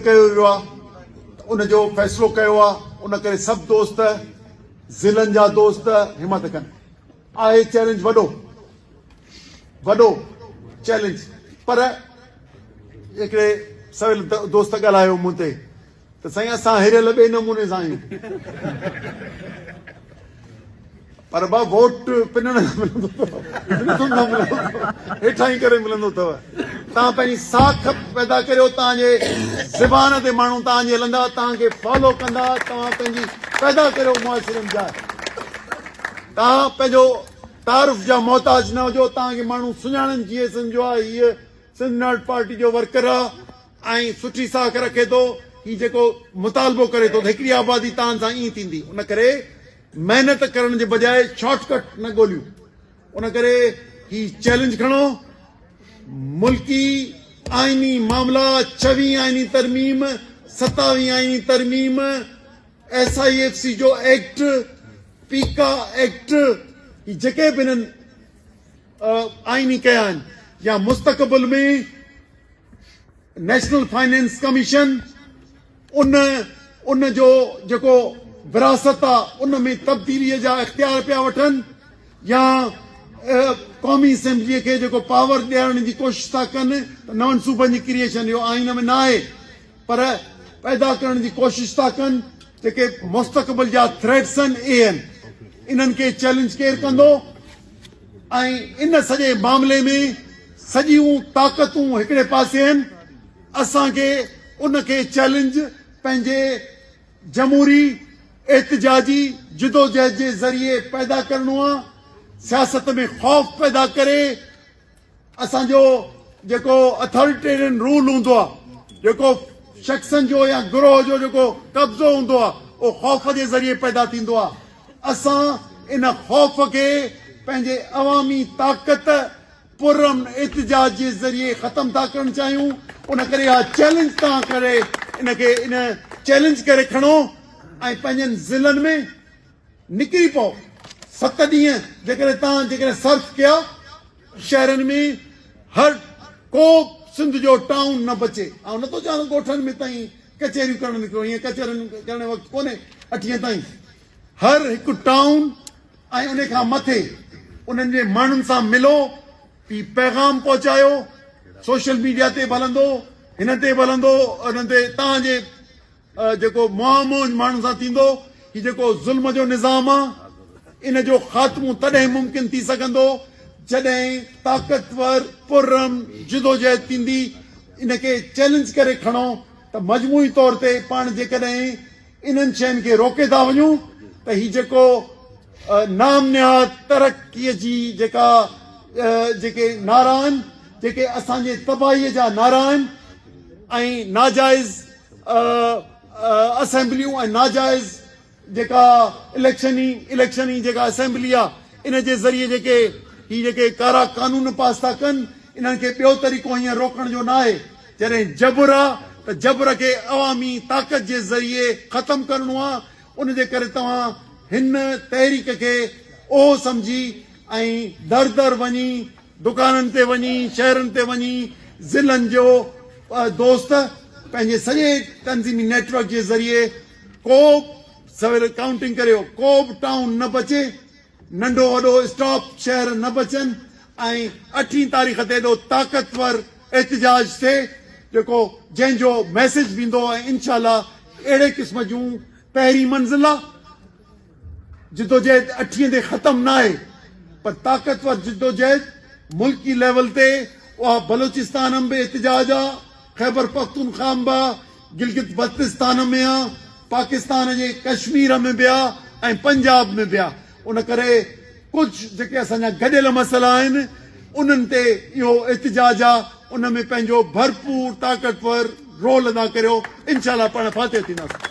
कयो वियो आहे, उनजो फ़ैसिलो कयो आहे। उन करे सभु दोस्त ज़िलनि जा दोस्त हिमत कनि। आहे चैलेंज वॾो चैलेंज, पर हिकिड़े सवेल दोस्त ॻाल्हायो मूं ते त साईं असां हिरियल ॿिए नमूने सां आहियूं, पर बा वोट पिनण न मिलंदो, हेठां ई करे मिलंदो अथव। तव्हां पंहिंजी साख पैदा करियो, तव्हांजे ज़बान ते माण्हू तव्हांजे हलंदा, तव्हांखे फॉलो कंदा। तव्हां पंहिंजी पैदा करियो मुआशिरनि जा, तव्हां पंहिंजो तारीफ़ जा मोहताज न हुजो। तव्हांखे माण्हू सुञाणनि जीअं सम्झो आहे हीअ सिंध नाट पार्टी जो वर्कर आहे ऐं सुठी साख रखे थो, हीउ जेको मुतालबो करे थो त हिकिड़ी आबादी तव्हां सां ईअं थींदी। उन करे महिनत करण जे बजाए शॉर्टकट न ॻोल्हियूं। उन करे हीउ चैलेंज खणो। मुल्की आइनी मामला, 26 आइनी तरमीम, 27 आइनी तरमीम, SIFC जो एक्ट, पीका एक्ट, जेके बि हिननि आइनी कया आहिनि, या मुस्तक़बिल में नेशनल फाइनेंस कमीशन उन जो जेको विरासत आहे उन में तब्दीलीअ जा इख्तियार पिया वठनि, या क़ौमी असेंबलीअ खे जेको पावर ॾियण जी कोशिशि था कनि त नवनि सूबनि जी क्रिएशन इहो आइन में न आहे, पर पैदा करण जी कोशिशि था कनि। जेके मुस्तक़बिल जा थ्रेट्स आहिनि इन्हनि खे चैलेंज केरु कंदो? ऐं इन सॼे मामले में सॼियूं ताक़तूं हिकिड़े पासे आहिनि। असांखे उनखे चैलेंज पंहिंजे जमहूरी एहतजाजी जिदोजहद जे ज़रिए पैदा करणो आहे। सियासत में ख़ौफ़ पैदा करे असांजो जेको अथॉरिटेरियन रूल हूंदो आहे, जेको शख़्सनि जो या गिरोह जो जेको कब्ज़ो हूंदो आहे, उहो ख़ौफ़ जे ज़रिए पैदा थींदो आहे। असां इन ख़ौफ़ खे पंहिंजे अवामी ताक़त पुरअमन एहतजाज जे ज़रिए ख़तम था करणु चाहियूं। उन करे इहा चैलेंज तव्हां करे इन चैलेंज करे खणो ऐं पंहिंजनि ज़िलनि में निकिरी पओ। 7 ॾींहं जेकॾहिं सर्फ कया शहरनि में, हर को सिंध जो टाउन न बचे। ऐं नथो चवां ॻोठनि में ताईं कचहरियूं करणु निकिरो, हीअं कचहरियूं करण वक़्तु कोन्हे 8 ताईं। हर हिकु टाउन ऐं उन खां मथे उन्हनि जे माण्हुनि सां मिलो, पैगाम पहुचायो। सोशल मीडिया ते बि हलंदो, हिन ते बि हलंदो, उन्हनि ते तव्हांजे जेको मुआमोज माण्हुनि सां थींदो। हीउ जेको ज़ुल्म जो निज़ाम आहे, इन जो ख़ात्मो तॾहिं मुमकिन थी सघंदो जॾहिं ताक़तवर पुरअमन जिदोजहद थींदी। इनखे चैलेंज करे खणो त मजमूई तौर ते पाण जेकॾहिं इन्हनि शयुनि खे रोके था वञूं त हीउ जेको नाम निहाद तरक़ीअ जी जेके नारा आहिनि, जेके असांजे तबाहीअ जा नारा आहिनि, ऐं नाजाइज़ असेंबलियूं ऐं नाजाइज़ जेका इलेक्शनी जेका असेंबली आहे, इन जे ज़रिए जेके कारा कानून पास था कनि, इन्हनि खे ॿियो तरीक़ो हीअं रोकण जो न आहे। जॾहिं जबर आहे त जबर खे अवामी ताक़त जे ज़रिए ख़तम करणो आहे। उन जे करे तव्हां हिन तहरीक खे ओ सम्झी ऐं दर दर वञी, दुकाननि ते वञी, शहरनि ते वञी, ज़िलनि जो दोस्त पंहिंजे सॼे तंज़ीमी नेटवर्क जे ज़रिए को सवेल काउंटिंग करियो, को बि टाउन न बचे, नंढो वॾो स्टॉप शहर न बचनि, ऐं 8 तारीख़ ते एॾो ताक़तवर एहतजाज थिए जेको जंहिंजो मैसेज बि ईंदो। ऐं इनशाला अहिड़े क़िस्म जूं पहिरीं मंज़िल आहे। जिदोजहद 8 ते ख़तम न आहे, पर ताक़तवर जिदोजहद मुल्की लेवल ते उहा बलूचिस्तान में बि एहतजाज आहे, खैबर पख्तूनख्वा में बि, गिलगित बल्तिस्तान में आहे, पाकिस्तान जे कश्मीर में बि आहे, ऐं पंजाब में बि आहे। उन करे कुझु जेके असांजा गॾियल मसइला आहिनि उन्हनि ते इहो एहतजाज आहे, उन में पंहिंजो भरपूर ताक़तवर रोल अदा करियो। इंशाअल्लाह पाण फातिह थींदासीं।